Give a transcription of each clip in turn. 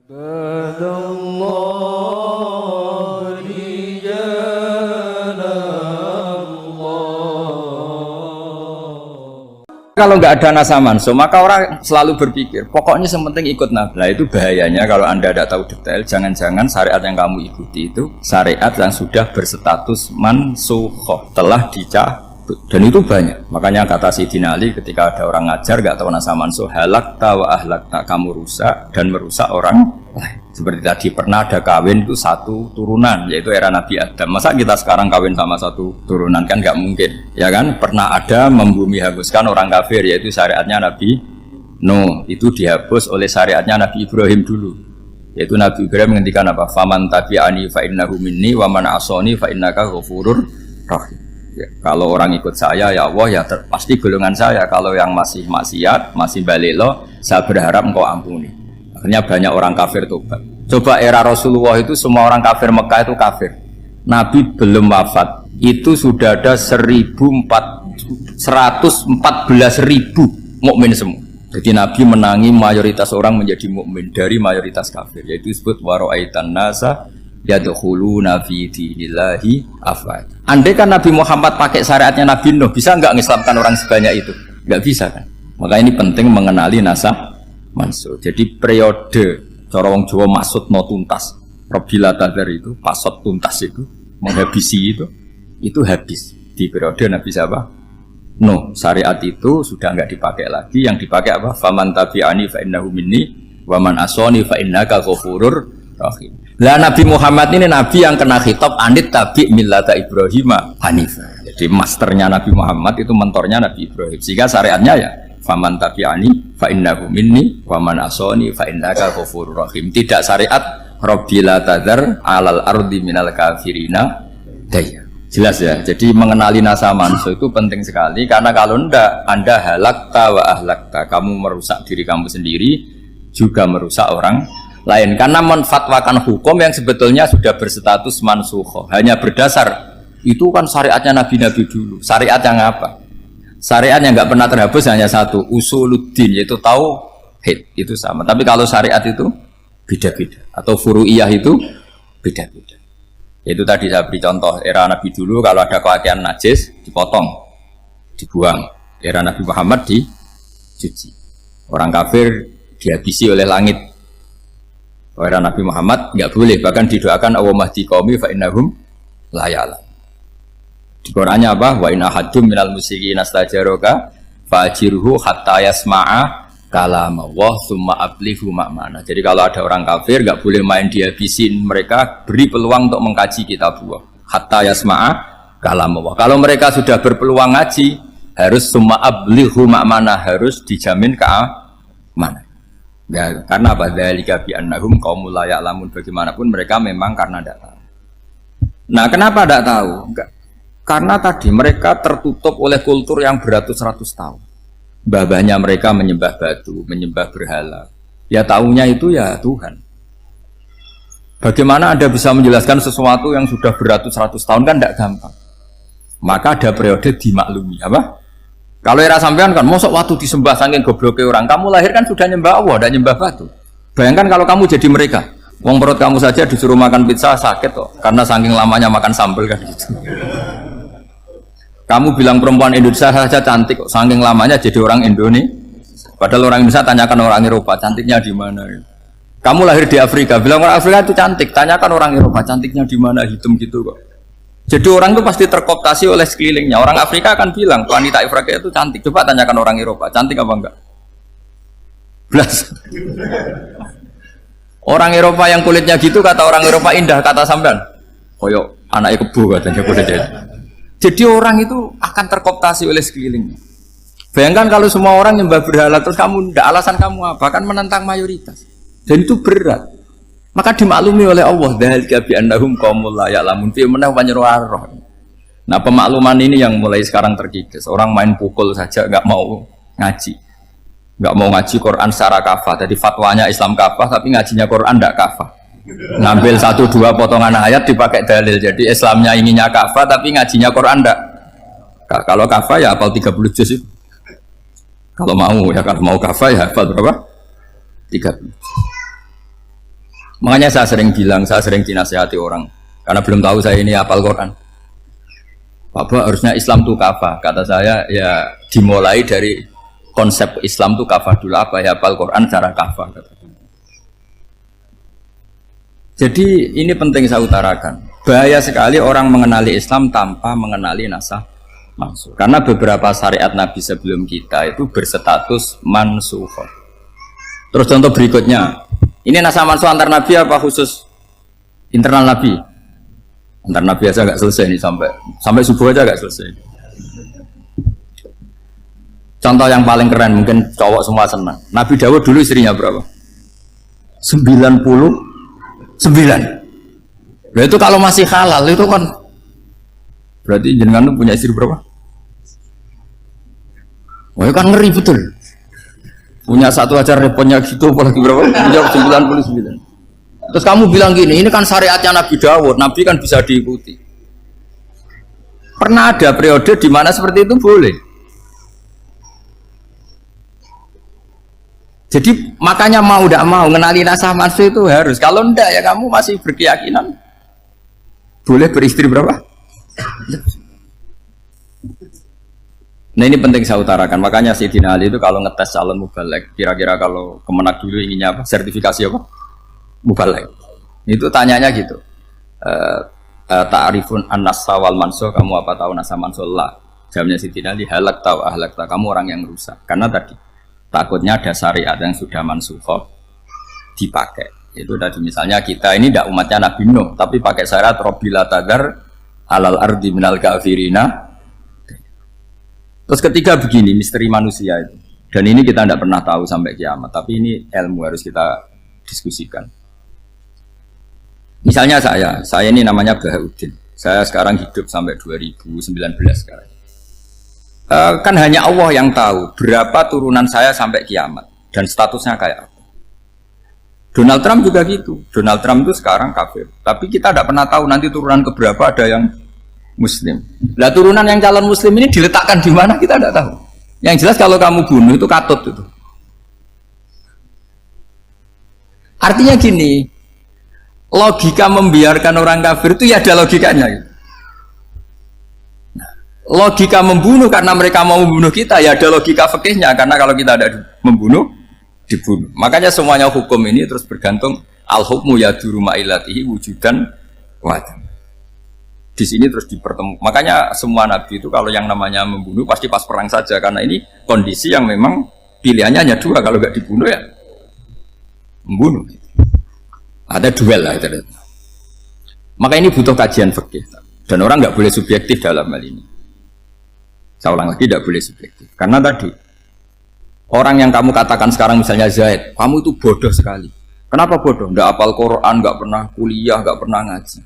Kalau nggak ada nasa manso, maka orang selalu berpikir, pokoknya yang penting ikut Nabi. Nah itu bahayanya kalau Anda tidak tahu detail, jangan-jangan syariat yang kamu ikuti itu syariat yang sudah berstatus mansukhoh, telah dicabut. Dan itu banyak. Makanya kata Sayyidina Ali ketika ada orang ngajar nggak tahu nasa manso, halakta wa ahlakta, kamu rusak dan merusak orang lain. Seperti tadi pernah ada kawin itu satu turunan, yaitu era Nabi Adam. Masa kita sekarang kawin sama satu turunan, kan nggak mungkin, ya kan? Pernah ada membumi hanguskan orang kafir, yaitu syariatnya Nabi Nuh, itu dihapus oleh syariatnya Nabi Ibrahim dulu, yaitu Nabi Ibrahim menghentikan apa? Faman tabi'ani fa innahu minni wa man asoni fa innaka ghafurur rahim. Ya, kalau orang ikut saya ya Allah ya pasti golongan saya. Kalau yang masih maksiat, masih balelo, saya berharap engkau ampuni. Akhirnya banyak orang kafir tobat. Coba era Rasulullah itu semua orang kafir Mekah itu kafir. Nabi belum wafat itu sudah ada 114.000 mukmin semua. Jadi Nabi menangi mayoritas orang menjadi mukmin dari mayoritas kafir. Yaitu disebut wara'aitan nasa yadkhuluna fi dinillahi afwaj. Andai kan Nabi Muhammad pakai syariatnya Nabi Nuh, bisa nggak mengislamkan orang sebanyak itu? Nggak bisa kan? Maka ini penting mengenali nasa mansuh. Jadi periode cara wong Jawa maksud no tuntas. Robila tadar itu, pasot tuntas itu, menghabisi itu habis di periode Nabi siapa? No, syariat itu sudah enggak dipakai lagi. Yang dipakai apa? Faman tabi'ani fa innahu minni wa man asoni fa innaka ghafurur rahim. Lah Nabi Muhammad ini nabi yang kena khitab anit tabi' millata Ibrahim hanifah. Jadi masternya Nabi Muhammad itu mentornya Nabi Ibrahim. Sehingga syariatnya ya faman tabi'ani fa innahu minni wa man asoni fa innaka ghafurur rahim. Tidak syariat Rabbila tadzar alal ardi minal kafirina daya. Jelas ya. Jadi mengenali nasa manso itu penting sekali, karena kalau ndak Anda halakta wa ahlakta, kamu merusak diri kamu sendiri juga merusak orang lain, karena menfatwakan hukum yang sebetulnya sudah berstatus mansukhoh hanya berdasar itu kan syariatnya nabi-nabi dulu. Syariat yang apa? Syariat yang nggak pernah terhapus hanya satu, usuluddin, yaitu tauhid, itu sama. Tapi kalau syariat itu beda-beda, atau furu'iyah itu beda-beda. Itu tadi saya beri contoh, era Nabi dulu kalau ada pakaian najis dipotong, dibuang. Era Nabi Muhammad dicuci. Orang kafir dihabisi oleh langit. Era Nabi Muhammad nggak boleh, bahkan didoakan Allahumma hdi qaumi fa innahum la ya'lamun. Di Qur'annya apa? Wa in ahadum minal musyrikin astajaraka fa'jirhu hatta yasma'a kalam Allah tsumma ablihu ma'mana. Jadi kalau ada orang kafir enggak boleh main dihabisin, mereka beri peluang untuk mengkaji kitab Allah hatta yasma'a kalam Allah. Kalau mereka sudah berpeluang ngaji, harus tsumma ablihu ma'mana, harus dijamin keamanan. Ya, karena apa? Dzalika bi annahum qaumul la ya'lamun. Bagaimanapun mereka memang karena tidak tahu. Nah, kenapa tidak tahu? Enggak. Karena tadi mereka tertutup oleh kultur yang beratus-ratus tahun. Babahnya mereka menyembah batu, menyembah berhala. Ya tahunya itu ya Tuhan. Bagaimana Anda bisa menjelaskan sesuatu yang sudah beratus-ratus tahun, kan tidak gampang. Maka ada periode dimaklumi. Apa? Kalau era sampean kan, mosok waktu disembah saking gobloknya orang. Kamu lahir kan sudah nyembah Allah, tidak nyembah batu. Bayangkan kalau kamu jadi mereka. Wong perut kamu saja disuruh makan pizza sakit kok, karena saking lamanya makan sambal kan gitu. Kamu bilang perempuan Indonesia saja cantik kok, saking lamanya jadi orang Indonesia. Padahal orang Indonesia tanyakan orang Eropa, cantiknya di mana? Kamu lahir di Afrika, bilang orang Afrika itu cantik, tanyakan orang Eropa, cantiknya di mana, hitam gitu kok. Jadi orang itu pasti terkooptasi oleh sekelilingnya. Orang Afrika akan bilang wanita Afrika itu cantik. Coba tanyakan orang Eropa, cantik apa enggak? Belas. Orang Eropa yang kulitnya gitu kata orang Eropa indah, kata sampean. Koyok anaknya kebo katanya kulitnya. Jadi orang itu akan terkooptasi oleh sekelilingnya. Bayangkan kalau semua orang nyembah berhala, terus kamu tidak, alasan kamu apa? Kan menentang mayoritas. Dan itu berat. Maka dimaklumi oleh Allah. Dzalika bi annahum qaumul la ya'lamun fi manah panyeruarah. Nah, pemakluman ini yang mulai sekarang terkikis. Orang main pukul saja nggak mau ngaji. Nggak mau ngaji Quran secara kafah. Jadi fatwanya Islam kafah, tapi ngajinya Quran tidak kafah. Ngambil 1-2 potongan ayat dipakai dalil. Jadi Islamnya inginnya kafah tapi ngajinya Quran enggak. Kalau kafah ya hafal 30 juz itu. Kalau mau ya, kalau mau kafah ya hafal berapa? 30. Makanya saya sering bilang, saya sering dinasihati orang karena belum tahu saya ini hafal Quran. Bapak harusnya Islam itu kafah. Kata saya ya dimulai dari konsep Islam itu kafah dulu, apa ya hafal Quran secara kafah. Jadi ini penting saya utarakan. Bahaya sekali orang mengenali Islam tanpa mengenali nasah mansukh. Karena beberapa syariat Nabi sebelum kita itu berstatus mansukh. Terus contoh berikutnya, ini nasah mansukh antar Nabi apa khusus internal Nabi? Antar Nabi aja agak selesai nih sampai subuh aja agak selesai. Contoh yang paling keren mungkin cowok semua senang. Nabi Dawud dulu istrinya berapa? 99. Nah itu kalau masih halal itu kan berarti jenengan punya istri berapa? Wah oh, kan ngeri betul. Punya satu aja repotnya gitu apalagi berapa? Punya 99. Terus kamu bilang gini, ini kan syariatnya Nabi Dawud, Nabi kan bisa diikuti. Pernah ada periode di mana seperti itu boleh. Jadi makanya mau tidak mau mengenali nasah mansukh itu harus. Kalau enggak ya kamu masih berkeyakinan boleh beristri berapa? Nah ini penting saya utarakan. Makanya Sayyidina Ali itu kalau ngetes calon mubalek, kira-kira kalau Kemenak dulu inginnya apa? Sertifikasi apa? Mubalek. Itu tanyanya gitu. Ta'rifun an-nassa wal mansukh, kamu apa tahu nasah mansukh? La. Jawabnya Sayyidina Ali, halak tahu ahlak tahu, kamu orang yang rusak. Karena tadi takutnya ada syariat yang sudah mansukh dipakai. Itu tadi misalnya kita ini tidak umatnya Nabi Nuh, tapi pakai syarat Robbila tadar alal ardi minal kafirina. Terus ketiga begini, misteri manusia itu. Dan ini kita tidak pernah tahu sampai kiamat, tapi ini ilmu harus kita diskusikan. Misalnya saya ini namanya Bahaudin. Saya sekarang hidup sampai 2019 sekarang. Kan hanya Allah yang tahu berapa turunan saya sampai kiamat dan statusnya kayak apa. Donald Trump juga gitu. Donald Trump itu sekarang kafir, tapi kita tidak pernah tahu nanti turunan keberapa ada yang Muslim. Nah turunan yang calon Muslim ini diletakkan di mana kita tidak tahu. Yang jelas kalau kamu bunuh itu katut itu. Artinya gini, logika membiarkan orang kafir itu ya ada logikanya. Nah, logika membunuh karena mereka mau membunuh kita ya ada logika fikihnya, karena kalau kita ada membunuh dibunuh. Makanya semuanya hukum ini terus bergantung al-hukmu yaduru ma'ilatihi wujudan wa'adam. Di sini terus dipertemukan. Makanya semua nabi itu kalau yang namanya membunuh pasti pas perang saja, karena ini kondisi yang memang pilihannya hanya dua, kalau nggak dibunuh ya membunuh. Ada duel lah itu. Maka ini butuh kajian fikih dan orang nggak boleh subjektif dalam hal ini. Saya ulang lagi, tidak boleh subjektif karena tadi orang yang kamu katakan sekarang misalnya Zaid, kamu itu bodoh sekali. Kenapa bodoh? Nggak hafal Quran, nggak pernah kuliah, nggak pernah ngaji.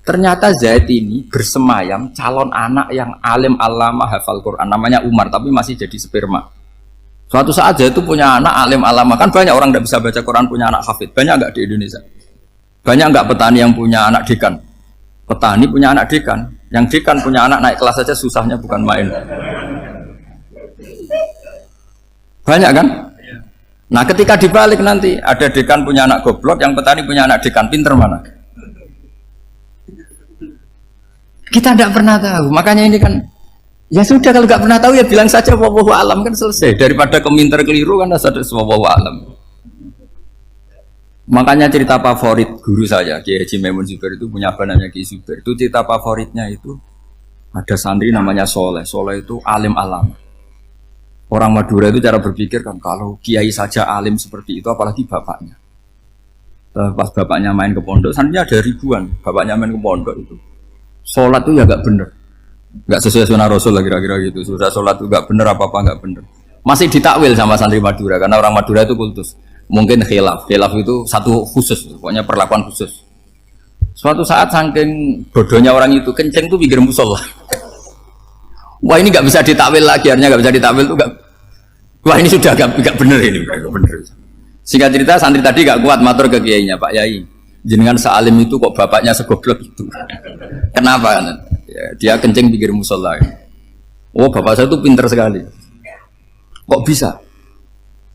Ternyata Zaid ini bersemayam calon anak yang alim alama hafal Quran, namanya Umar, tapi masih jadi sperma. Suatu saat Zaid itu punya anak alim alama, kan banyak orang tidak bisa baca Quran punya anak hafid, banyak nggak di Indonesia? Banyak nggak petani yang punya anak dekan? Petani punya anak dekan, yang dekan punya anak naik kelas saja susahnya bukan main. Banyak kan? Nah ketika dibalik nanti ada dekan punya anak goblok, yang petani punya anak dekan pinter mana? Kita tidak pernah tahu, makanya ini kan ya sudah, kalau nggak pernah tahu ya bilang saja wallahu alam, kan selesai, daripada keminter keliru kan ada wallahu alam. Makanya cerita favorit guru saya Kiai Haji Maimun Zubair itu punya apa namanya Kiai Zubair, itu cerita favoritnya itu ada santri namanya Soleh. Soleh itu alim alam. Orang Madura itu cara berpikir kan kalau kiai saja alim seperti itu apalagi bapaknya. Pas bapaknya main ke pondok, santrinya ada ribuan, bapaknya main ke pondok itu sholat tuh ya gak bener, gak sesuai sunnah Rasul lah kira-kira gitu. Sudah sholat tuh gak bener, apa-apa gak bener, masih ditakwil sama santri Madura karena orang Madura itu kultus. Mungkin khilaf itu satu khusus, pokoknya perlakuan khusus. Suatu saat saking bodohnya orang itu kenceng tuh pikir musola. Wah ini gak bisa ditakwil lagi, akhirnya gak bisa ditakwil tuh gak. Wah ini sudah gak bener ini, gak bener. Singkat cerita santri tadi gak kuat matur ke kiainya, Pak Yai, jenengan sealim itu kok bapaknya segoblok itu. Kenapa? Ya, dia kencing pikir musola. Oh bapak saya itu pinter sekali. Kok bisa?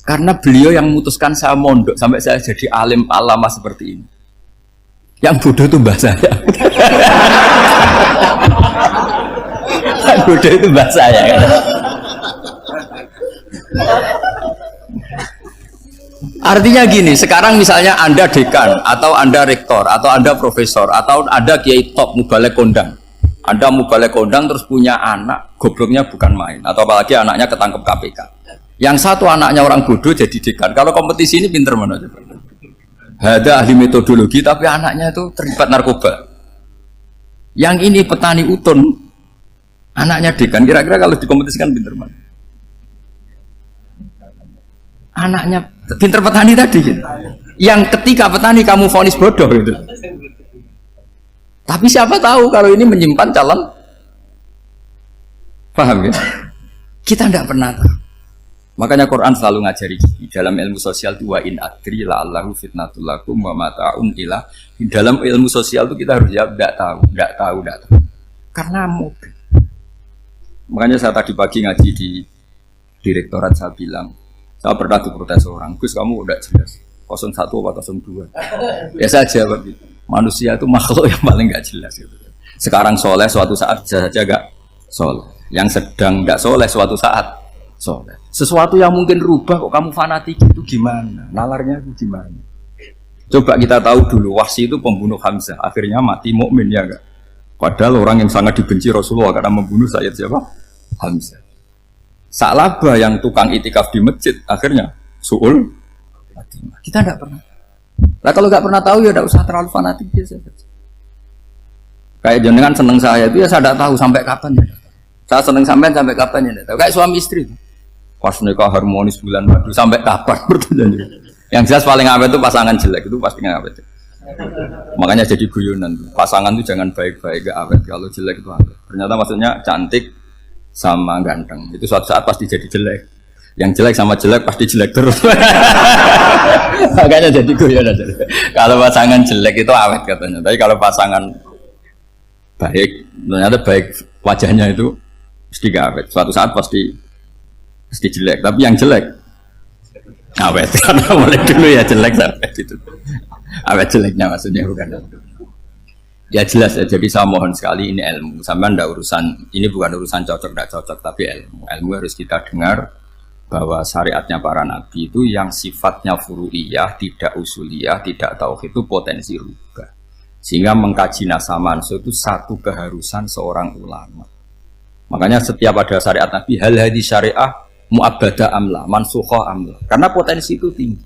Karena beliau yang memutuskan saya mondok sampai saya jadi alim alama seperti ini. Yang bodoh itu mbah saya. Yang bodoh itu mbah saya. Artinya gini, sekarang misalnya Anda dekan, atau Anda rektor, atau Anda profesor, atau Anda kiai top mubalek kondang. Anda mubalek kondang terus punya anak, gobloknya bukan main. Atau apalagi anaknya ketangkep KPK. Yang satu anaknya orang bodoh jadi dekan. Kalau kompetisi ini pinter mana coba? Ada ahli metodologi tapi anaknya itu terlibat narkoba. Yang ini petani utun, anaknya dekan. Kira-kira kalau dikompetisikan pinter mana? Anaknya pinter petani tadi gitu. Yang ketika petani kamu vonis bodoh gitu. Tapi siapa tahu kalau ini menyimpan calon. Paham ya? Kita tidak pernah tahu. Makanya Quran selalu ngajari dalam ilmu sosial itu wa in adri la'allahu fitnatul lakum wa mata'un ilah. Dalam ilmu sosial itu kita harus jawab tidak tahu. Karena mungkin. Makanya saya tadi pagi ngaji di direktorat saya bilang, saya pernah diprotes orang, Gus kamu udah jelas 01 atau 02. Ya saya jawab gitu. Manusia itu makhluk yang paling nggak jelas gitu. Sekarang soleh suatu saat bisa saja nggak soleh. Yang sedang nggak soleh suatu saat soleh. Sesuatu yang mungkin rubah kok kamu fanatik itu gimana? Nalarnya itu gimana? Coba kita tahu dulu Wahsy itu pembunuh Hamzah, akhirnya mati mukmin ya enggak? Padahal orang yang sangat dibenci Rasulullah karena membunuh Sayyid siapa? Hamzah. Sa'labah yang tukang itikaf di masjid akhirnya su'ul. Kita enggak pernah. Nah kalau enggak pernah tahu ya enggak usah terlalu fanatik biasa saja. Kayak jenengan seneng saya itu ya saya enggak tahu sampai kapan ya. Saya seneng sampean sampai kapan ya enggak tahu. Kayak suami istri. Pas nikah harmonis bulan madu sampai kapan bertanya. Yang jelas paling awet itu pasangan jelek itu pasti nggak awet. Makanya jadi guyonan. Pasangan itu jangan baik-baik gak awet. Kalau jelek itu awet. Ternyata maksudnya cantik sama ganteng. Itu suatu saat pasti jadi jelek. Yang jelek sama jelek pasti jelek terus. Makanya jadi guyonan. Kalau pasangan jelek itu awet katanya. Tapi kalau pasangan baik, ternyata baik wajahnya itu pasti gak awet. Suatu saat pasti jelek, tapi yang jelek awet karena mulai dulu ya jelek sampai itu awet jeleknya maksudnya bukan ya jelas ya. Jadi saya mohon sekali ini ilmu sampai ndak urusan ini bukan urusan cocok tidak cocok tapi ilmu harus kita dengar bahwa syariatnya para nabi itu yang sifatnya furu'iyah tidak usuliyah tidak tauhid itu potensi rubah sehingga mengkaji nasab manusia itu satu keharusan seorang ulama. Makanya setiap ada syariat nabi hal hadis syariah mu'abbada amla, mansukha amla. Karena potensi itu tinggi.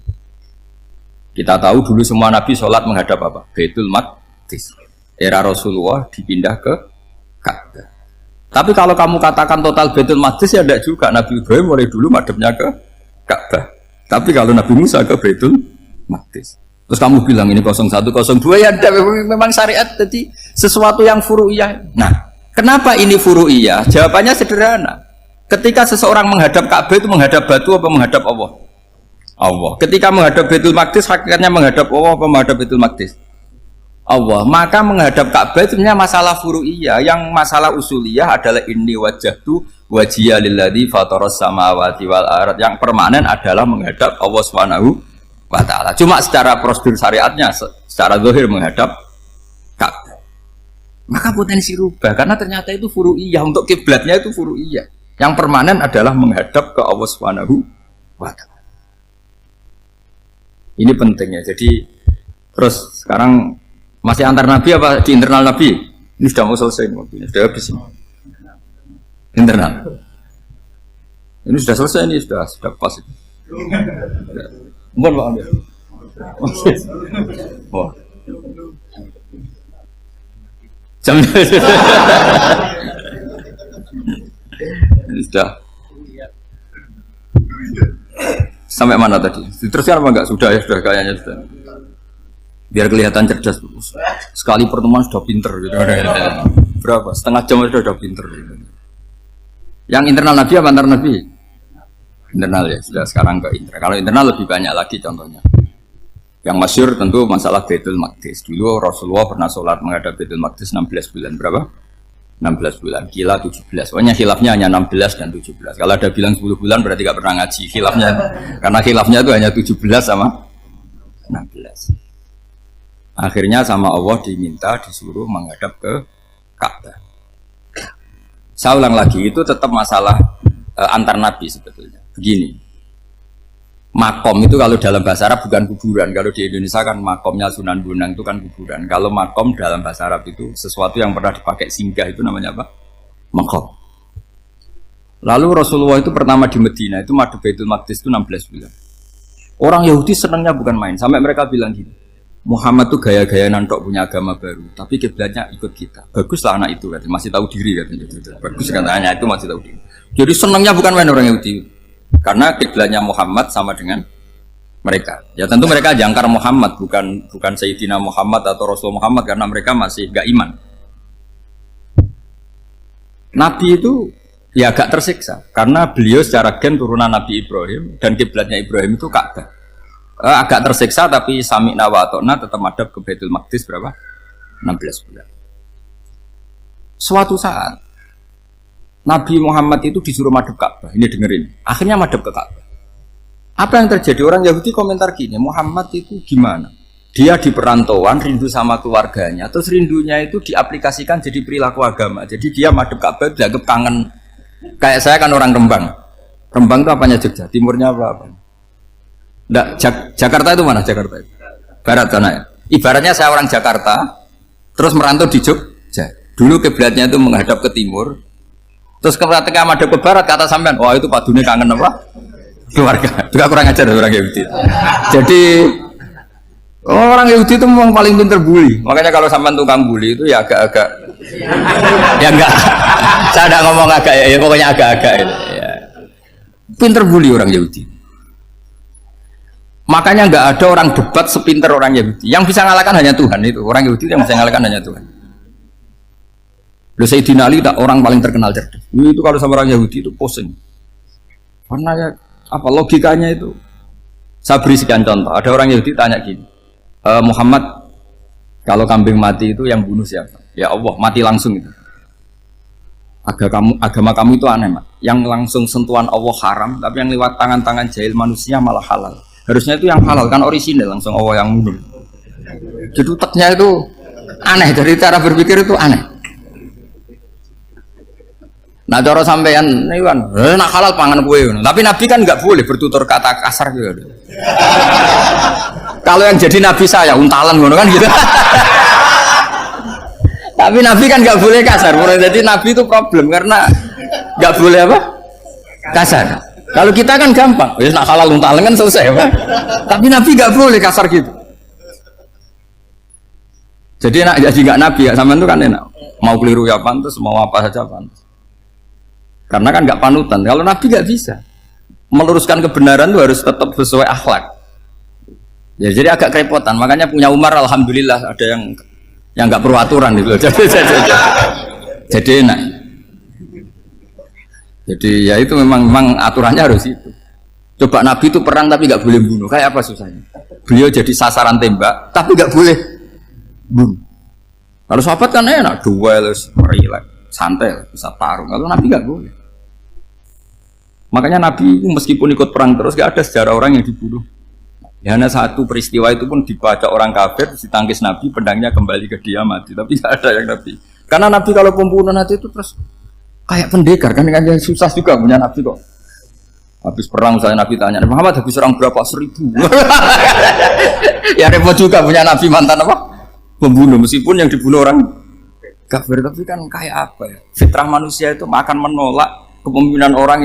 Kita tahu dulu semua nabi sholat menghadap apa? Baitul Maqdis. Era Rasulullah dipindah ke Ka'bah. Tapi kalau kamu katakan total Baitul Maqdis ya tidak juga. Nabi Ibrahim mulai dulu madhabnya ke Ka'bah. Tapi kalau Nabi Musa ke Baitul Maqdis. Terus kamu bilang ini 01, 02 ya memang syariat jadi sesuatu yang furu'iyah. Nah, kenapa ini furu'iyah? Jawabannya sederhana. Ketika seseorang menghadap Ka'bah itu menghadap batu apa menghadap Allah? Allah. Ketika menghadap Baitul Maqdis hakikatnya menghadap Allah apa menghadap Baitul Maqdis? Allah. Maka menghadap Ka'bah itu sebenarnya masalah furu'iyah. Yang masalah usuliyah adalah inni wajjahtu wajhiya lilladzi fataras samawati wal ardh. Yang permanen adalah menghadap Allah Subhanahu wa taala. Cuma secara prosedur syariatnya secara zahir menghadap Ka'bah. Maka potensi rubah karena ternyata itu furu'iyah. Untuk kiblatnya itu furu'iyah. Yang permanen adalah menghadap ke Allah Subhanahu wa ta'ala. Ini pentingnya. Jadi terus sekarang masih antar nabi apa di internal nabi? Ini sudah mau selesai ini, sudah habis ini. Internal. Ini sudah selesai ini sudah pas itu. Mohon Pak Amir. Wah. Jam sudah sampai mana tadi? Teruskan apa enggak? Sudah ya, sudah kayaknya sudah. Biar kelihatan cerdas. Sekali pertemuan sudah pinter gitu. Berapa? Setengah jam sudah pinter gitu. Yang internal nabi apa antar nabi? Internal ya, sudah sekarang ke internal. Kalau internal lebih banyak lagi contohnya. Yang masyhur tentu masalah Baitul Maqdis. Dulu Rasulullah pernah sholat menghadap Baitul Maqdis 16 bulan. Berapa? 16 bulan, kila 17. Pokoknya khilafnya hanya 16 dan 17. Kalau ada bilang 10 bulan berarti gak pernah ngaji khilafnya. Karena khilafnya itu hanya 17 sama 16. Akhirnya sama Allah diminta disuruh menghadap ke Ka'bah. Saya ulang lagi, itu tetap masalah antar nabi sebetulnya. Begini, makom itu kalau dalam bahasa Arab bukan kuburan. Kalau di Indonesia kan makomnya Sunan Bonang itu kan kuburan. Kalau makom dalam bahasa Arab itu sesuatu yang pernah dipakai singgah, itu namanya apa? Makom. Lalu Rasulullah itu pertama di Medina itu madhep Baitul Maqdis itu 16 bulan. Orang Yahudi senangnya bukan main, sampai mereka bilang gini, Muhammad tuh gaya-gaya nantok punya agama baru, tapi kiblatnya ikut kita. Baguslah anak itu, katanya. Masih tahu diri katanya. Bagus katanya itu masih tahu diri. Jadi senangnya bukan main orang Yahudi, karena kiblatnya Muhammad sama dengan mereka. Ya tentu mereka jangkar Muhammad, bukan Sayyidina Muhammad atau Rasul Muhammad, karena mereka masih gak iman. Nabi itu ya agak tersiksa, karena beliau secara gen turunan Nabi Ibrahim dan kiblatnya Ibrahim itu Ka'bah. Agak tersiksa tapi sami'na wa ata'na tetap madhab ke Baitul Maqdis berapa? 16 bulan. Suatu saat Nabi Muhammad itu disuruh madhab Ka'bah. Ini dengerin. Akhirnya madhab ke Ka'bah. Apa yang terjadi? Orang Yahudi komentar gini, Muhammad itu gimana? Dia di perantauan rindu sama keluarganya, terus rindunya itu diaplikasikan jadi perilaku agama. Jadi dia madhab Ka'bah dianggap kangen. Kayak saya kan orang Rembang. Rembang itu apanya Jogja? Timurnya apa? Nggak, Jakarta itu mana Jakarta itu? Barat sana ya. Ibaratnya saya orang Jakarta, terus merantau di Jogja. Dulu kiblatnya itu menghadap ke timur, terus ketika madhab ke barat kata sampean, wah itu padune kangen apa? Keluarga. Juga kurang ajar orang Yahudi. Jadi orang Yahudi itu memang paling pinter bully. Makanya kalau sampean tukang bully itu ya agak-agak, ya enggak. Saya tidak ngomong agak ya, pokoknya agak-agak itu. Ya. Pinter bully orang Yahudi. Makanya nggak ada orang debat sepinter orang Yahudi. Yang bisa ngalahkan hanya Tuhan itu. Orang Yahudi yang bisa ngalahkan hanya Tuhan. Loh Sayyidina Ali tak orang paling terkenal cerdas. Itu kalau sama orang Yahudi itu pusing. Karena ya apa logikanya itu? Saya beri sekian contoh. Ada orang Yahudi tanya gini, Muhammad, kalau kambing mati itu yang bunuh siapa? Ya Allah, mati langsung itu. Agama kamu itu aneh, Mak. Yang langsung sentuhan Allah haram, tapi yang lewat tangan-tangan jahil manusia malah halal. Harusnya itu yang halal kan orisinil langsung Allah yang mundur. Jadi utaknya itu aneh, dari cara berpikir itu aneh. Nah cara sampean nih kan, nak halal pangan kue. Tapi Nabi kan nggak boleh bertutur kata kasar gitu. Kalau yang jadi Nabi saya untalan gitu kan gitu. Tapi Nabi kan nggak boleh kasar. Jadi Nabi itu problem karena nggak boleh apa? Kasar. Kalau kita kan gampang, ya nak halal untalan kan selesai, Pak. Tapi Nabi nggak boleh kasar gitu. Jadi enak jadi nggak Nabi ya, sama itu kan enak. Mau keliru ya pantas, mau apa saja pantas. Karena kan nggak panutan. Kalau Nabi nggak bisa. Meluruskan kebenaran itu harus tetap sesuai akhlak. Ya jadi agak kerepotan. Makanya punya Umar, alhamdulillah ada yang nggak perlu aturan gitu. Jadi enak. Jadi ya itu memang aturannya harus itu. Coba Nabi itu perang tapi nggak boleh bunuh. Kayak apa susahnya? Beliau jadi sasaran tembak tapi nggak boleh bunuh. Kalau sahabat kan enak, duel, relax, santai, bisa tarung. Kalau Nabi nggak boleh. Makanya Nabi meskipun ikut perang terus nggak ada sejarah orang yang dibunuh. Ya, hanya satu peristiwa itu pun dibaca orang kafir, ditangkis Nabi, pedangnya kembali ke dia mati. Tapi nggak ada yang Nabi. Karena Nabi kalau pembunuh nanti itu terus kayak pendekar kan yang susah juga punya Nabi kok. Habis perang saya Nabi tanya, Muhammad habis perang berapa? 1000. Ya repot juga punya Nabi mantan apa? Pembunuh, meskipun yang dibunuh orang kafir, tapi kan kayak apa ya? Fitrah manusia itu akan menolak kepemimpinan orang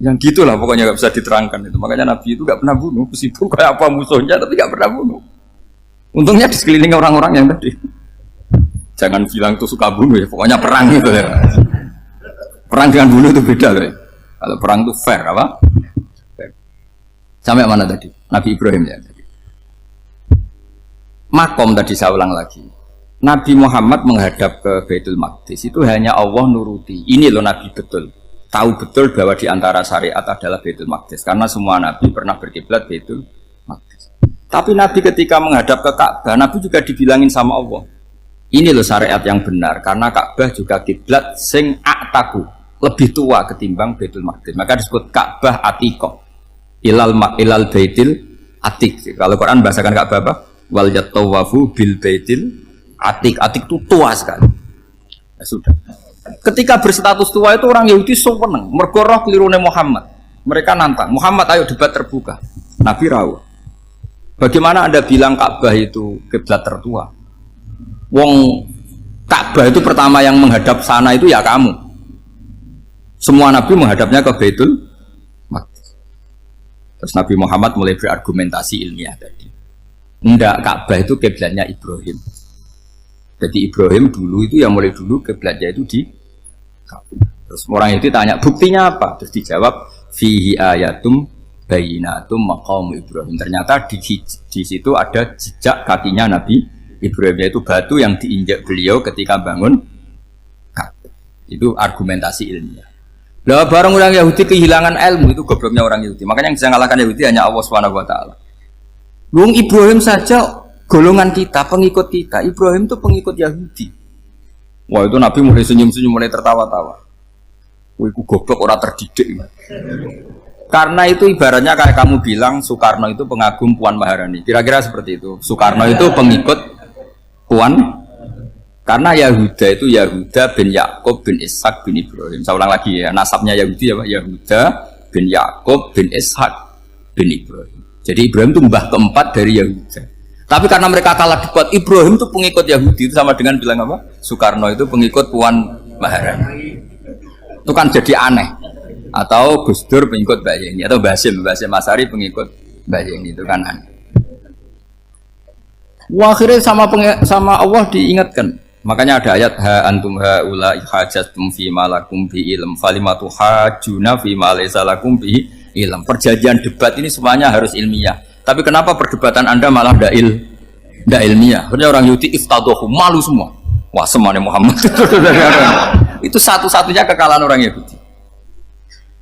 yang gitulah pokoknya nggak bisa diterangkan itu. Makanya Nabi itu nggak pernah bunuh, meskipun kayak apa musuhnya tapi nggak pernah bunuh. Untungnya di sekeliling orang-orang yang tadi. Jangan bilang itu suka bunuh ya, pokoknya perang itu ya. Perang dengan bunuh itu beda loh ya. Kalau perang itu fair apa? Fair. Sampai mana tadi? Nabi Ibrahim ya tadi. Makom tadi saya ulang lagi. Nabi Muhammad menghadap ke Baitul Maqdis itu hanya Allah nuruti. Ini loh Nabi betul. Tahu betul bahwa di antara syariat adalah Baitul Maqdis. Karena semua Nabi pernah berkiblat Baitul Maqdis. Tapi Nabi ketika menghadap ke Ka'bah, Nabi juga dibilangin sama Allah. Ini loh syariat yang benar, karena Ka'bah juga kiblat sing a'taku, lebih tua ketimbang Baitul Maqdis. Maka disebut Ka'bah Atiqah. Ilal Baitil Atiq. Kalau Quran bahasakan Ka'bah apa? Wal yatawafu bil baitil atik. Atik itu tua sekali. Ya sudah. Ketika berstatus tua itu orang Yahudi seneng. Mergo roh kelirune Muhammad. Mereka nantang, Muhammad ayo debat terbuka. Nabi rawuh. Bagaimana Anda bilang Ka'bah itu kiblat tertua? Wong Ka'bah itu pertama yang menghadap sana itu ya kamu. Semua Nabi menghadapnya ke Baitul Maqdis. Terus Nabi Muhammad mulai berargumentasi ilmiah tadi. Enggak, Ka'bah itu kiblatnya Ibrahim. Jadi Ibrahim dulu itu yang mulai dulu kiblatnya itu di Ka'bah. Terus orang itu tanya buktinya apa? Terus dijawab fihi ayatum bayinatum maqam Ibrahim. Ternyata di situ ada jejak kakinya Nabi Ibrahim, yaitu batu yang diinjak beliau ketika bangun Ka'bah. Itu argumentasi ilmiah. Lah barang orang Yahudi kehilangan ilmu, itu gobloknya orang Yahudi. Makanya yang bisa mengalahkan Yahudi hanya Allah Subhanahu wa taala. Wong Ibrahim saja golongan kita, pengikut kita. Ibrahim itu pengikut Yahudi. Wah itu Nabi mulai senyum-senyum, mulai tertawa-tawa. Wah itu goblok, orang terdidik. Karena itu ibaratnya kayak kamu bilang Soekarno itu pengagum Puan Maharani. Kira-kira seperti itu. Soekarno itu pengikut Puan. Karena Yahuda itu Yahuda bin Yakub bin Ishak bin Ibrahim. Saya ulang lagi ya, nasabnya Yahudi ya Pak. Yahuda bin Yakub bin Ishak bin Ibrahim. Jadi Ibrahim itu mbah keempat dari Yahuda. Tapi karena mereka kalah debat, Ibrahim itu pengikut Yahudi, itu sama dengan bilang apa? Soekarno itu pengikut Puan Maharani. Itu kan jadi aneh. Atau Gus Dur pengikut Mbak Yeni, atau Basim Masari pengikut Mbak Yeni, itu kan aneh. Wah, akhirnya sama Allah diingatkan. Makanya ada ayat ha antum haula hajatum fi malakum bi ilm falimatu hajuna fi ma laysa lakum bi ilm. Perjanjian debat ini semuanya harus ilmiah. Tapi kenapa perdebatan Anda malah ndak ilmiah? Karena orang Yahudi iftadohu, malu semua. Wah, semuanya Muhammad. Itu satu-satunya kekalahan orang Yahudi.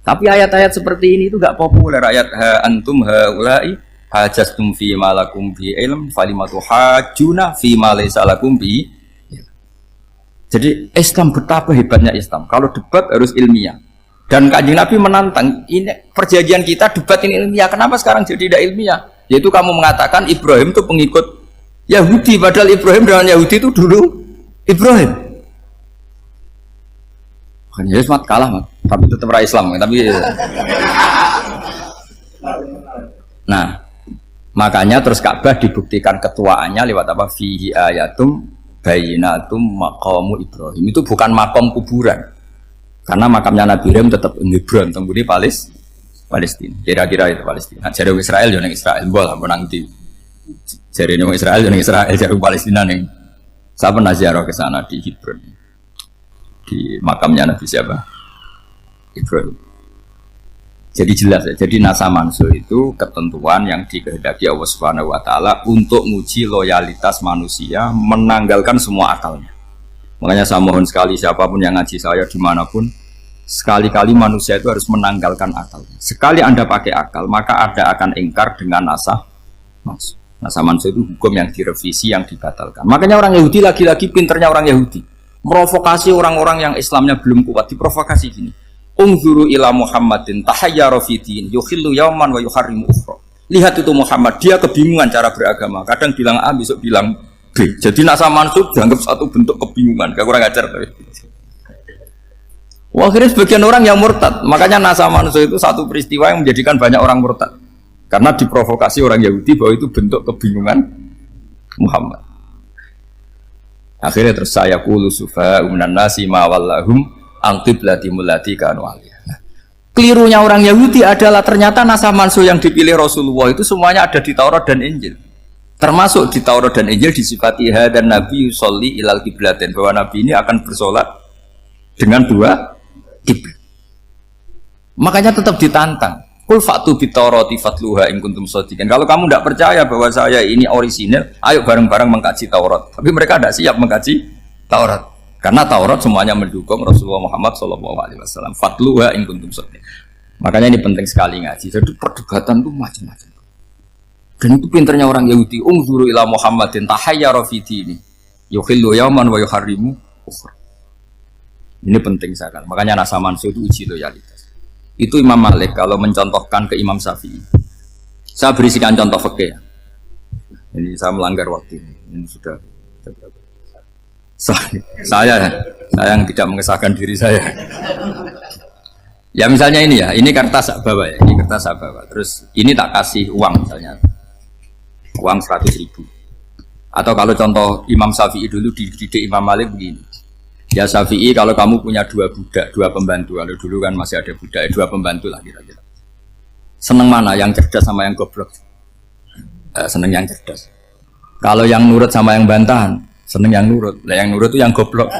Tapi ayat-ayat seperti ini itu enggak populer. Ayat ha antum haula'i hajastum fi malakum bi ilm falimatu hajuna fi ma laysa lakum bi. Jadi Islam, betapa hebatnya Islam. Kalau debat harus ilmiah. Dan Kanjeng Nabi menantang, ini perjanjian kita debat ini ilmiah. Kenapa sekarang jadi tidak ilmiah? Yaitu kamu mengatakan Ibrahim itu pengikut Yahudi, padahal Ibrahim dengan Yahudi itu dulu Ibrahim. Kan Yesus mat kalah, mat. Tapi tetap ra Islam. Tapi nah, makanya terus Ka'bah dibuktikan ketuaannya lewat apa? Fihi ayatum bayinatum maqamu Ibrahim. Itu bukan makom kuburan. Karena makamnya Nabi Ibrahim tetap Hebron, temudi Palestina. Kira-kira itu Palestina. Jare Israel yo ning Israel, mbol menang di. Jare ning Israel yo ning Israel, jare Palestina ning. Saya pernah ziarah ke sana di Hebron. Di makamnya Nabi siapa? Ibrahim. Jadi jelas ya. Jadi nasa mansuh itu ketentuan yang dikehendaki Allah Subhanahu wa taala untuk menguji loyalitas manusia, menanggalkan semua akalnya. Makanya saya mohon sekali siapapun yang ngaji saya dimanapun, sekali-kali manusia itu harus menanggalkan akalnya. Sekali Anda pakai akal, maka Anda akan ingkar dengan nasa mansuh. Nasa mansuh itu hukum yang direvisi, yang dibatalkan. Makanya orang Yahudi, lagi-lagi pinternya orang Yahudi, merovokasi orang-orang yang Islamnya belum kuat, diprovokasi gini. Unzuru ila Muhammadin tahayyara fi din yukhillu yauman wa yuharrimu ukhra. Lihat itu Muhammad, dia kebingungan cara beragama. Kadang bilang A, besok bilang B. Jadi nasa mansub dianggap satu bentuk kebingungan. Gak kurang ajar tapi. Wah, akhirnya sebagian orang yang murtad. Makanya nasa mansub itu satu peristiwa yang menjadikan banyak orang murtad. Karena diprovokasi orang Yahudi bahwa itu bentuk kebingungan Muhammad. Akhirnya terus saya qulu sufa minan nasi ma wallahum al-qiblati mulati kanu aliyah. Kelirunya orang Yahudi adalah ternyata nasa mansuh yang dipilih Rasulullah itu semuanya ada di Taurat dan Injil. Termasuk di Taurat dan Injil disifati dan Nabi yusolli ilal qiblatin, bahwa Nabi ini akan bersolat dengan dua kiblat. Makanya tetap ditantang. Qul fa'tu bit Taurati fatluha in kuntum shadiqin. Kalau kamu tidak percaya bahwa saya ini orisinil, ayo bareng-bareng mengkaji Taurat. Tapi mereka tidak siap mengkaji Taurat. Karena Taurat semuanya mendukung Rasulullah Muhammad SAW. Fatluha in kuntum shadiqin. Makanya ini penting sekali ngaji. Jadi perdebatan itu macam-macam. Dan itu pinternya orang Yahudi. Unzuru ila Muhammadin tahayyara fi dini yukhillu yauman wa yuharrimu ukhra. Ini penting sekali. Makanya nasa mansuh itu uji loyalitas. Itu Imam Malik kalau mencontohkan ke Imam Syafi'i. Saya berisikan contoh fikih. Ini saya melanggar waktu ini. Ini sudah saya yang tidak mengesahkan diri saya. Ya misalnya ini ya, ini kertas saya bawa ya, ini kertas saya bawa. Terus ini tak kasih uang misalnya, uang 100.000. Atau kalau contoh Imam Syafi'i dulu dididik Imam Malik begini. Ya Syafi'i, kalau kamu punya 2 budak, 2 pembantu, kalau dulu kan masih ada budak, 2 pembantu lah kira-kira. Seneng mana, yang cerdas sama yang goblok? Seneng yang cerdas. Kalau yang nurut sama yang bantahan, seneng yang nurut. Lah yang nurut itu yang goblok.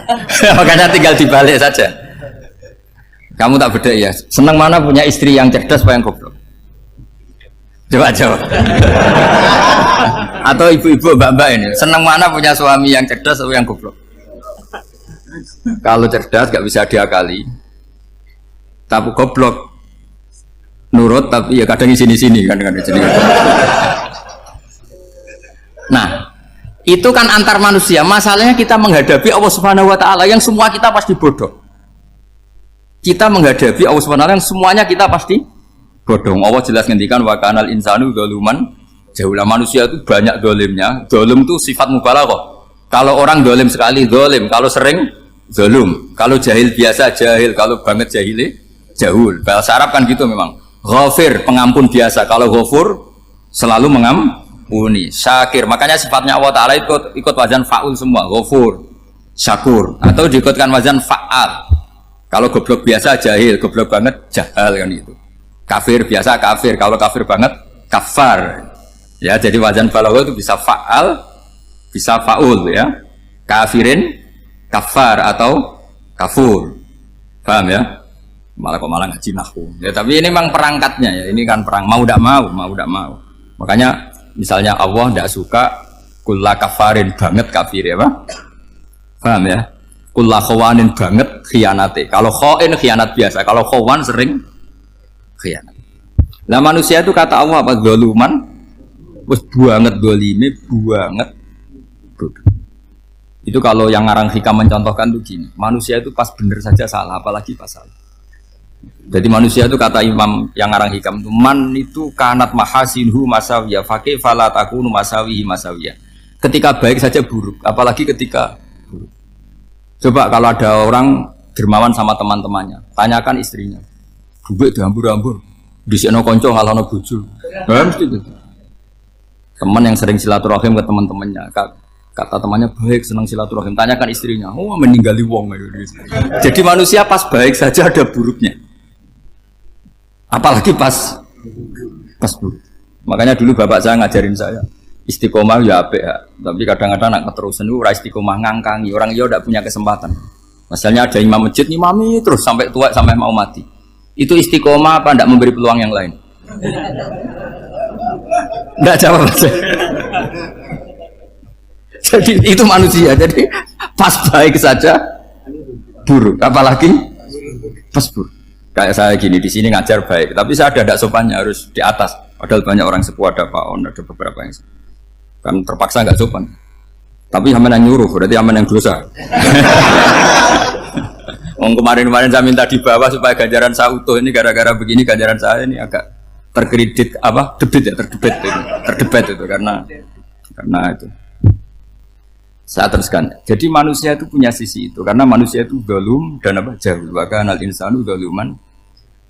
Makanya tinggal dibalik saja. Kamu tak beda ya. Seneng mana punya istri yang cerdas apa yang goblok? Coba jawab. Atau ibu-ibu mbak-mbak ini, seneng mana punya suami yang cerdas atau yang goblok? Kalau cerdas gak bisa diakali. Tapi goblok nurut tapi ya kadang di sini kan di sini. Nah, itu kan antar manusia. Masalahnya kita menghadapi Allah Subhanahu wa taala yang semua kita pasti bodoh. Kita menghadapi Allah Subhanahu wa taala yang semuanya kita pasti bodoh. Allah jelas ngendikan wa kanal insanu dzaluman jahula. Manusia itu banyak dolimnya. Dolim itu sifat mubalaghah. Kalau orang dolim sekali dolim, kalau sering zalum, kalau jahil biasa jahil, kalau banget jahili jahul. Bahasa Arab kan gitu memang. Ghafir, pengampun biasa. Kalau ghafur selalu mengampuni. Syakir, makanya sifatnya Allah Ta'ala ikut wazan fa'ul semua. Ghafur, syakur. Atau diikutkan wazan fa'al. Kalau goblok biasa jahil, goblok banget jahal kan itu. Kafir biasa kafir, kalau kafir banget kafar. Ya, jadi wazan balagha itu bisa fa'al, bisa fa'ul ya. Kafirin, kafar atau kafur. Paham ya? Malah ngaji nahwu. Ya, tapi ini memang perangkatnya ya. Ini kan perang mau tidak mau. Makanya misalnya Allah tidak suka kulla kafarin banget kafir ya, Pak. Paham ya? Kulla khawanin banget khianate. Kalau khain khianat biasa, kalau khawan sering khianat. Nah, manusia itu kata Allah apa? Zaluman. Wes banget dolime banget. Itu kalau yang ngarang hikam mencontohkan tuh gini. Manusia itu pas bener saja salah, apalagi pas salah. Jadi manusia itu kata Imam yang ngarang hikam itu man itu kanat mahasinhu masawiyah fakih fala takunu masawihi masawiyah. Ketika baik saja buruk, apalagi ketika buruk. Coba kalau ada orang dermawan sama teman-temannya, tanyakan istrinya. Duit dihambur-hambur, disikno konco ngalahno bojo. Mesti itu. Teman yang sering silaturahim ke teman-temannya, kata temannya baik, senang silaturahim, tanyakan istrinya. Oh, meninggali wong. Jadi manusia pas baik saja ada buruknya. Apalagi pas buruk. Makanya dulu bapak saya ngajarin saya istiqomah ya apik ya. Tapi kadang-kadang nak keterusan ora istiqomah ngangkangi orang dia tidak punya kesempatan. Misalnya ada imam masjid ngimami terus sampai tua sampai mau mati. Itu istiqomah apa tidak memberi peluang yang lain? Tidak jawab aja. Jadi itu manusia. Jadi pas baik saja buruk, apalagi pas buruk. Kayak saya gini di sini ngajar baik, tapi saya ada sopannya harus di atas. Padahal banyak orang sepuh, ada Pak On, ada beberapa yang kan terpaksa nggak sopan. Tapi aman yang nyuruh, berarti aman yang dosa. Kemarin saya minta di bawah supaya ganjaran saya utuh ini gara-gara begini ganjaran saya ini agak terkredit apa terdebat itu karena itu. Saya teruskan. Jadi manusia itu punya sisi itu karena manusia itu dzalum dan apa jahil. Wa kanal insanu dzaluman.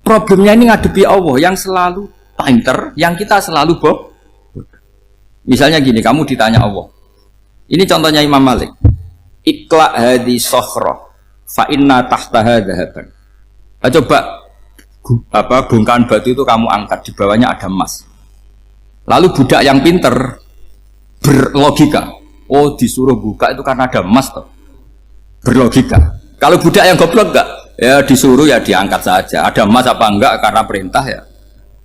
Problemnya ini ngadepi Allah yang selalu pinter, yang kita selalu bohong. Misalnya gini, kamu ditanya Allah. Ini contohnya Imam Malik. Ikla hadi sokhroh fa inna tahtaha dhahaban. Coba bongkahan batu itu kamu angkat, di bawahnya ada emas. Lalu budak yang pinter berlogika, oh disuruh buka itu karena ada emas toh. Berlogika. Kalau budak yang goblok enggak, ya disuruh ya diangkat saja. Ada emas apa enggak karena perintah ya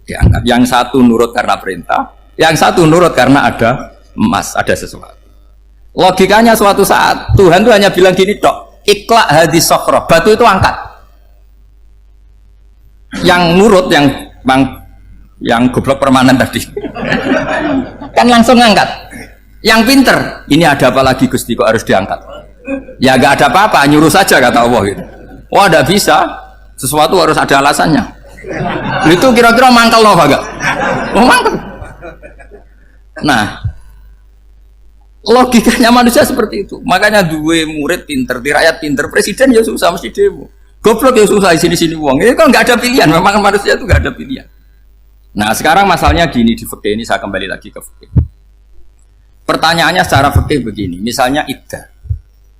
diangkat. Yang satu nurut karena perintah, yang satu nurut karena ada emas, ada sesuatu. Logikanya suatu saat Tuhan tuh hanya bilang gini tok, ikla hadis sokhroh, batu itu angkat. Yang nurut yang goblok permanen tadi kan langsung ngangkat. Yang pinter, ini ada apa lagi Gusti kok harus diangkat? Ya gak ada apa-apa, nyuruh saja kata Allah gitu. Wah tidak bisa, sesuatu harus ada alasannya. Itu kira-kira mangkel loh agak. Oh mangkel. Nah, Logikanya manusia seperti itu. Makanya dua murid pinter, di rakyat pinter, presiden ya susah mesti demo. Goblok ya susah di sini uang. Ini kan nggak ada pilihan. Memang manusia itu nggak ada pilihan. Nah sekarang masalahnya gini di fikih ini, saya kembali lagi ke fikih. Pertanyaannya secara fikih begini. Misalnya iddah.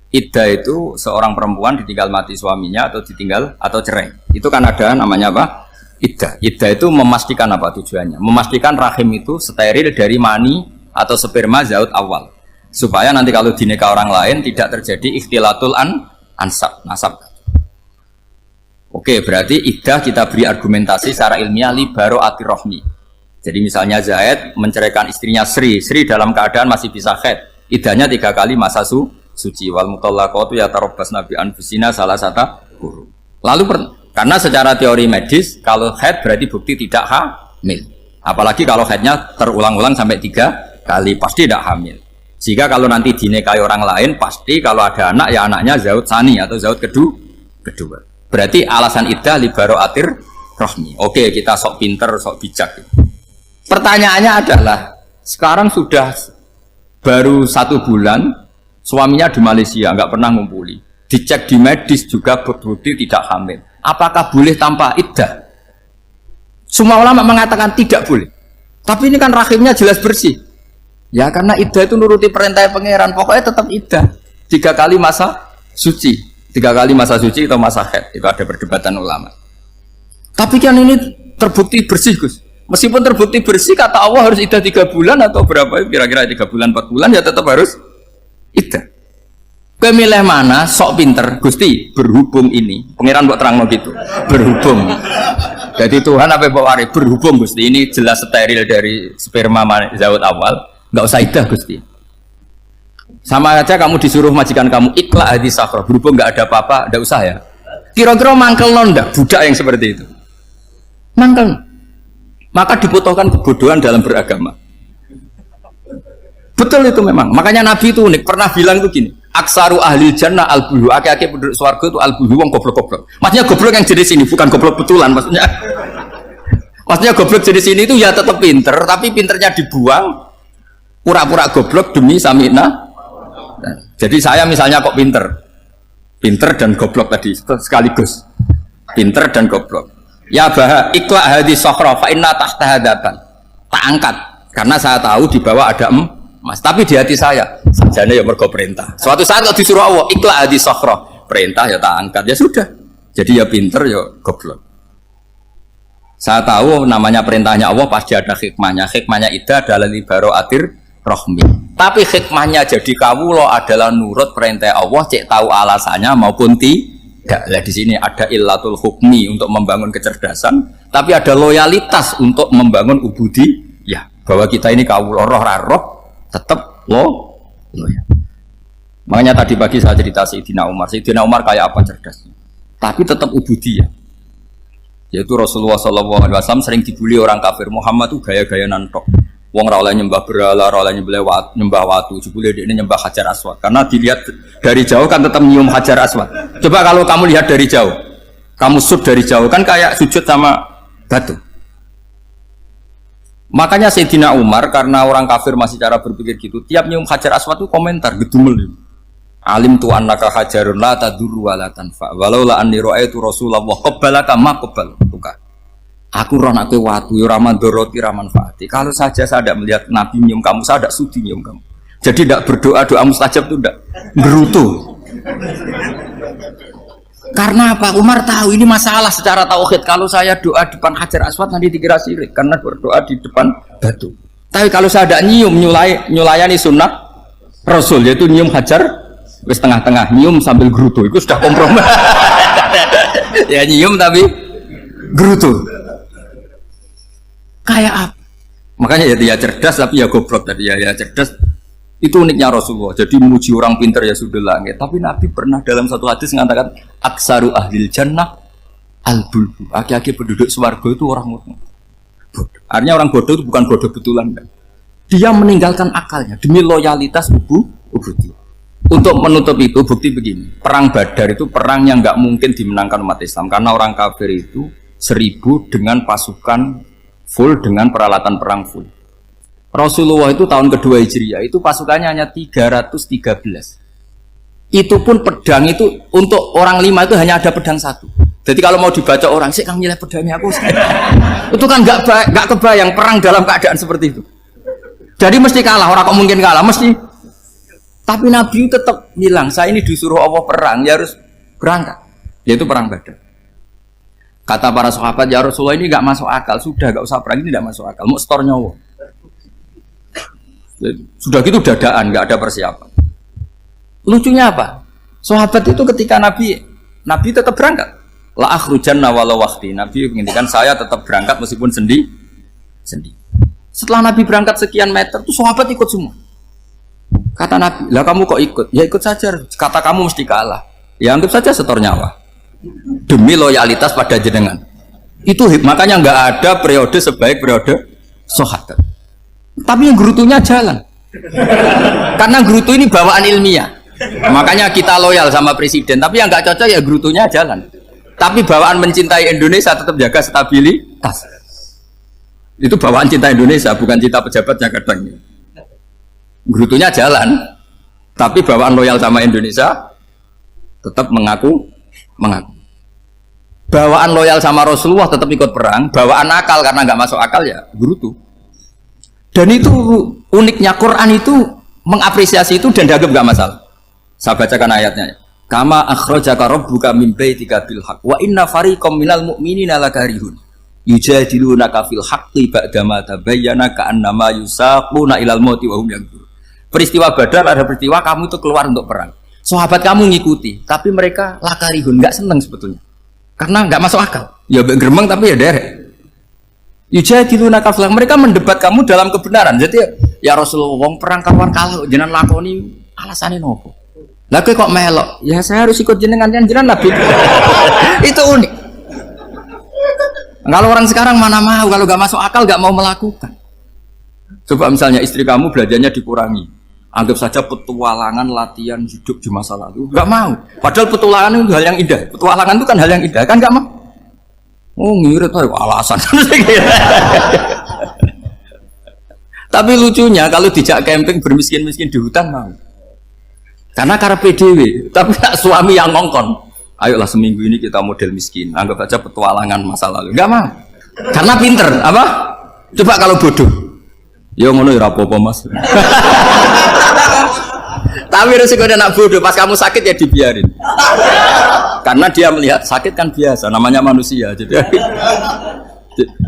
Iddah itu seorang perempuan ditinggal mati suaminya atau ditinggal atau cerai. Itu kan ada namanya apa? Iddah. Iddah itu memastikan apa tujuannya? Memastikan rahim itu steril dari mani atau sperma zaut awal. Supaya nanti kalau dinikah orang lain tidak terjadi ikhtilatul nasab. Oke, berarti iddah kita beri argumentasi secara ilmiah li baro'atir rohmi. Jadi misalnya Zaid menceraikan istrinya Sri dalam keadaan masih bisa haid. Iddahnya 3 kali masa suci. Wal mutallaqatu yatarabbasna bi anfusina salasata quru. Lalu karena secara teori medis kalau haid berarti bukti tidak hamil. Apalagi kalau haidnya terulang-ulang sampai 3 kali pasti tidak hamil. Jika kalau nanti dinikahi orang lain, pasti kalau ada anak, ya anaknya zaud sani atau zaud kedua. Berarti alasan iddah li baro'atir rohmi. Oke, kita sok pinter, sok bijak. Pertanyaannya adalah, sekarang sudah baru 1 bulan, suaminya di Malaysia, nggak pernah ngumpuli. Dicek di medis juga berbukti tidak hamil. Apakah boleh tanpa iddah? Semua ulama mengatakan tidak boleh. Tapi ini kan rahimnya jelas bersih. Ya karena iddah itu nuruti perintah pangeran, pokoknya tetap iddah 3 kali masa suci, 3 kali masa suci atau masa haid, itu ada perdebatan ulama. Tapi kan ini terbukti bersih Gus. Meskipun terbukti bersih, kata Allah harus iddah 3 bulan atau berapa? Kira-kira 3 bulan 4 bulan ya tetap harus iddah. Pemilih mana? Sok pinter, Gusti. Berhubung ini, pangeran buat terang gitu. Berhubung. Jadi Tuhan apa bawa berhubung Gusti ini jelas steril dari sperma zaut awal. Nggak usah iddah Gusti. Sama aja kamu disuruh majikan kamu ikhla hadis sakhra, berhubung nggak ada apa-apa, nggak usah ya. Kira-kira mangkel nondak budak yang seperti itu. Mangkel. Maka dibutuhkan kebodohan dalam beragama. Betul itu memang. Makanya Nabi itu unik, pernah bilang itu gini, aksaru ahli jannah al-buhu, aki-aki penduduk swarga itu al-buhu, wong goblok-goblok. Maksudnya goblok yang jadi sini, bukan goblok betulan maksudnya. Maksudnya goblok jadi sini itu ya tetap pinter, tapi pinternya dibuang. Pura-pura goblok demi samina. Jadi saya misalnya kok pinter dan goblok tadi sekaligus. Pinter dan goblok. Ya bah ikhla hadis sakhra fa inna tahta hadaban. Tak angkat karena saya tahu di bawah ada emas. Tapi di hati saya sajane ya mergo perintah. Suatu saat kalau disuruh Allah ikhla hadis sakhra, perintah ya tak angkat ya sudah. Jadi ya pinter ya goblok. Saya tahu namanya perintahnya Allah pasti ada hikmahnya. Hikmahnya iddah adalah li baro'atir rohmi. Tapi hikmahnya jadi kawula adalah nurut perintah Allah, cek tahu alasannya maupun tidak. Lah di sini ada illatul hukmi untuk membangun kecerdasan, tapi ada loyalitas untuk membangun ubudi. Ya, bahwa kita ini kawula roh tetap loyal. Makanya tadi pagi saya cerita Sayyidina Umar. Sayyidina Umar kayak apa cerdasnya? Tapi tetap ubudi ya. Yaitu Rasulullah SAW sering dibully orang kafir. Muhammad tuh gaya-gaya nantok. Wong ra oleh nyembah berhala, ra oleh nyembah watu, jebule ini nyembah Hajar Aswad. Karena dilihat dari jauh kan tetap nyium Hajar Aswad. Coba kalau kamu lihat dari jauh, kamu sujud dari jauh kan kayak sujud sama batu. Makanya Sayyidina Umar karena orang kafir masih cara berpikir gitu, tiap nyium Hajar Aswad itu komentar gedumel. Alim tu annaka hajarun la tadurru wa la tanfa. Walau la anni ra'aitu Rasulullah qabbalaka ma qabbaltuka. Aku roh nak watu, ya raman doroti raman fati. Kalau saja saya tidak melihat Nabi nyium kamu, saya tidak sudi nyium kamu. Jadi tidak berdoa, doa mustajab itu tidak berutuh. Karena apa? Umar tahu ini masalah secara tauhid. Kalau saya doa di depan Hajar Aswad nanti dikira syirik karena berdoa di depan batu. Tapi kalau saya tidak nyium, nyulayani sunnah Rasul, yaitu nyium Hajar, wis tengah-tengah nyium sambil gerutu, itu sudah kompromi. Ya nyium tapi gerutu. Kayak apa? Makanya ya cerdas tapi ya goblok tadi ya cerdas. Itu uniknya Rasulullah. Jadi memuji orang pintar ya sudah langit. Tapi Nabi pernah dalam satu hadis mengatakan aksaru ahlil jannah al-bulbu. Aki-aki penduduk swarga itu orang bodoh. Artinya orang bodoh itu bukan bodoh betulan. Kan? Dia meninggalkan akalnya demi loyalitas ubudiyah. Untuk menutup itu bukti begini. Perang Badar itu perang yang nggak mungkin dimenangkan umat Islam karena orang kafir itu 1000 dengan pasukan full dengan peralatan perang full. Rasulullah itu tahun kedua Hijriah itu pasukannya hanya 313. Itu pun pedang itu untuk orang 5 itu hanya ada pedang 1. Jadi kalau mau dibaca orang, sih Kang nilai pedangnya aku. Itu kan nggak kebayang perang dalam keadaan seperti itu. Jadi mesti kalah, orang kok mungkin kalah, mesti. Tapi Nabi tetap bilang, saya ini disuruh Allah perang, ya harus berangkat. Yaitu perang Badar. Kata para sahabat, ya Rasulullah ini nggak masuk akal, sudah nggak usah perang, ini nggak masuk akal, mau setor nyawa. Sudah gitu dadaan, nggak ada persiapan. Lucunya apa? Sahabat itu ketika Nabi tetap berangkat. La akhrujanna walau waqti. Nabi menginginkan saya tetap berangkat meskipun sendi. Setelah Nabi berangkat sekian meter, tuh sahabat ikut semua. Kata Nabi, lah kamu kok ikut? Ya ikut saja. Kata kamu mesti kalah. Ya anggap saja setor nyawa. Demi loyalitas pada jenengan. Itu makanya nggak ada periode sebaik periode sahabat. Tapi yang gerutunya jalan. Karena gerutu ini bawaan ilmiah. Makanya kita loyal sama presiden. Tapi yang nggak cocok ya gerutunya jalan. Tapi bawaan mencintai Indonesia tetap jaga stabilitas. Itu bawaan cinta Indonesia, bukan cinta pejabatnya kadang. Gerutunya jalan. Tapi bawaan loyal sama Indonesia tetap mengaku. Bawaan loyal sama Rasulullah tetap ikut perang. Bawaan akal karena nggak masuk akal ya gerutu. Dan itu uniknya Quran itu mengapresiasi itu dan dianggap nggak masalah. Saya bacakan ayatnya. Kama akhrajaka rabbuka min baitika bil haqq wa inna fariqam minal mu'minina lakarihun yujadilunaka fil haqqi ba'dama tabayyana ka'annama yusaquna ilal mauti wa hum yanzurun. Peristiwa Badar ada peristiwa kamu itu keluar untuk perang. Sahabat kamu ngikuti, tapi mereka lakarihun, enggak senang sebetulnya. Karena enggak masuk akal. Ya geremeng tapi ya derek. Yujadilunaka fil haqq, mereka mendebat kamu dalam kebenaran. Jadi ya Rasulullah wong perang kawan kalau jenengan lakoni alasane nopo? Lah kok melok? Ya saya harus ikut jenengan Nabi. Itu unik. Kalau orang sekarang mana mau, kalau nggak masuk akal nggak mau melakukan. Coba misalnya istri kamu belajarnya dikurangi, anggap saja petualangan latihan hidup di masa lalu, nggak mau. Padahal petualangan itu hal yang indah. Petualangan itu kan hal yang indah, kan nggak mau. Oh ngirit tuh alasan. Tapi lucunya kalau dijak camping bermiskin-miskin di hutan mau. Karena PDW, tapi tak suami yang ngongkon. Ayolah seminggu ini kita model miskin, anggap aja petualangan masa lalu. Enggak mah. Karena pinter, apa? Coba kalau bodoh. Ya ngono ya apa-apa Mas. Tapi resikonya nak bodoh, pas kamu sakit ya dibiarin. Karena dia melihat sakit kan biasa, namanya manusia. Jadi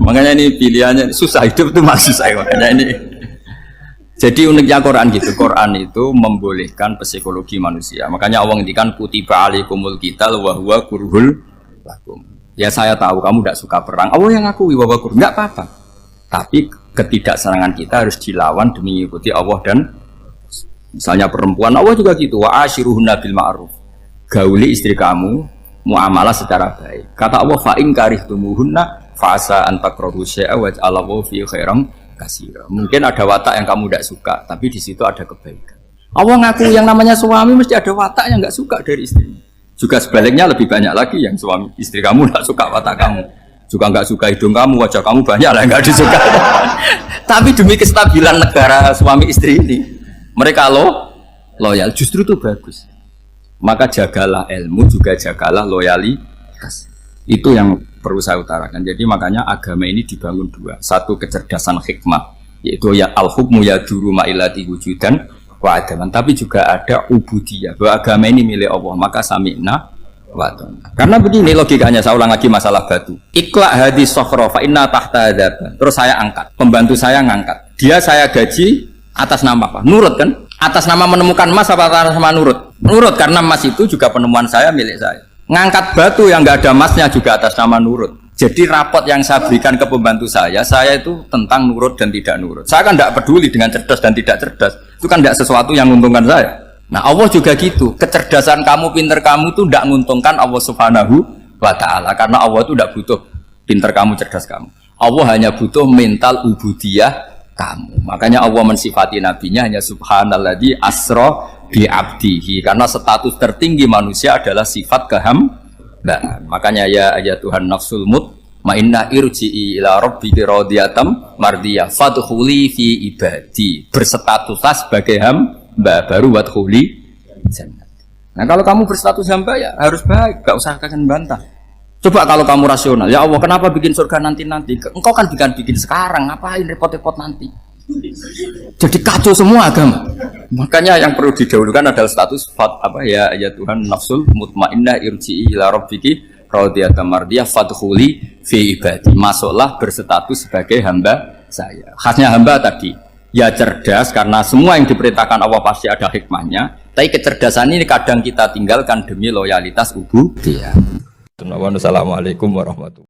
makanya ini pilihannya susah, hidup itu masih susah makanya ini. Jadi uniknya Quran gitu, Quran itu membolehkan psikologi manusia. Makanya Allah ngendikan kutiba alaikumul qital wa huwa kurhul lakum. Ya saya tahu kamu tidak suka perang. Allah yang ngakui wa huwa kurhul, enggak apa-apa. Tapi ketidaksenangan kita harus dilawan demi mengikuti Allah dan misalnya perempuan Allah juga gitu, wa ashiruhunna bil ma'ruf. Gauli istri kamu muamalah secara baik. Kata Allah fa in karihtumuhunna fa asa an takrahu syai'a wa ja'alallahu fi khairan kasih. Mungkin ada watak yang kamu tidak suka, tapi di situ ada kebaikan. Allah ngaku yang namanya suami mesti ada watak yang nggak suka dari istrinya. Juga sebaliknya lebih banyak lagi yang suami istri kamu nggak suka watak kamu, juga nggak suka hidung kamu, wajah kamu banyak lah nggak disuka. Tapi demi kestabilan negara suami istri ini, mereka loyal. Justru itu bagus. Maka jagalah ilmu, juga jagalah loyalitas. Itu yang perlu saya utarakan. Jadi makanya agama ini dibangun dua. Satu kecerdasan hikmah, yaitu ya al-hukmu ya duru ma'ilati wujudan wa adaman. Tapi juga ada ubudiyah, bahwa agama ini milik Allah. Maka sami'na wa ta'na. Karena begini logikanya, saya ulang lagi masalah batu. Ikla hadis sokhro fa inna tahta adaba. Terus saya angkat, pembantu saya ngangkat. Dia saya gaji atas nama apa? Nurut kan? Atas nama menemukan emas apa atas nama nurut? Nurut, karena emas itu juga penemuan saya, milik saya. Ngangkat batu yang nggak ada emasnya juga atas nama nurut. Jadi rapot yang saya berikan ke pembantu saya itu tentang nurut dan tidak nurut. Saya kan tidak peduli dengan cerdas dan tidak cerdas. Itu kan tidak sesuatu yang menguntungkan saya. Nah Allah juga gitu. Kecerdasan kamu, pinter kamu itu tidak menguntungkan Allah Subhanahu wa Ta'ala. Karena Allah itu tidak butuh pinter kamu, cerdas kamu. Allah hanya butuh mental ubudiyah kamu. Makanya Allah mensifati nabinya hanya subhanalladzi asra bi abdihi, karena status tertinggi manusia adalah sifat kehambaan. Makanya ya Tuhan nafsul Ma inna irji'i ila rabbiki radiyatan mardiyah fadkhuli fi ibadi. Berstatuslah sebagai hamba baru wadkhuli jannah. Nah kalau kamu berstatus hamba ya harus baik, gak usah kalian bantah. Coba kalau kamu rasional, ya Allah kenapa bikin surga nanti-nanti? Engkau kan bikin sekarang, ngapain repot-repot nanti? Jadi kacau semua agama. Makanya yang perlu didahulukan adalah status ya Tuhan nafsul mutmainnah irji'i ila rabbiki radiyatan mardiyah fadkhuli fi ibadi. Masuklah berstatus sebagai hamba saya. Khasnya hamba tadi ya cerdas karena semua yang diperintahkan Allah pasti ada hikmahnya. Tapi kecerdasan ini kadang kita tinggalkan demi loyalitas ubudiyah. Assalamualaikum warahmatullahi wabarakatuh.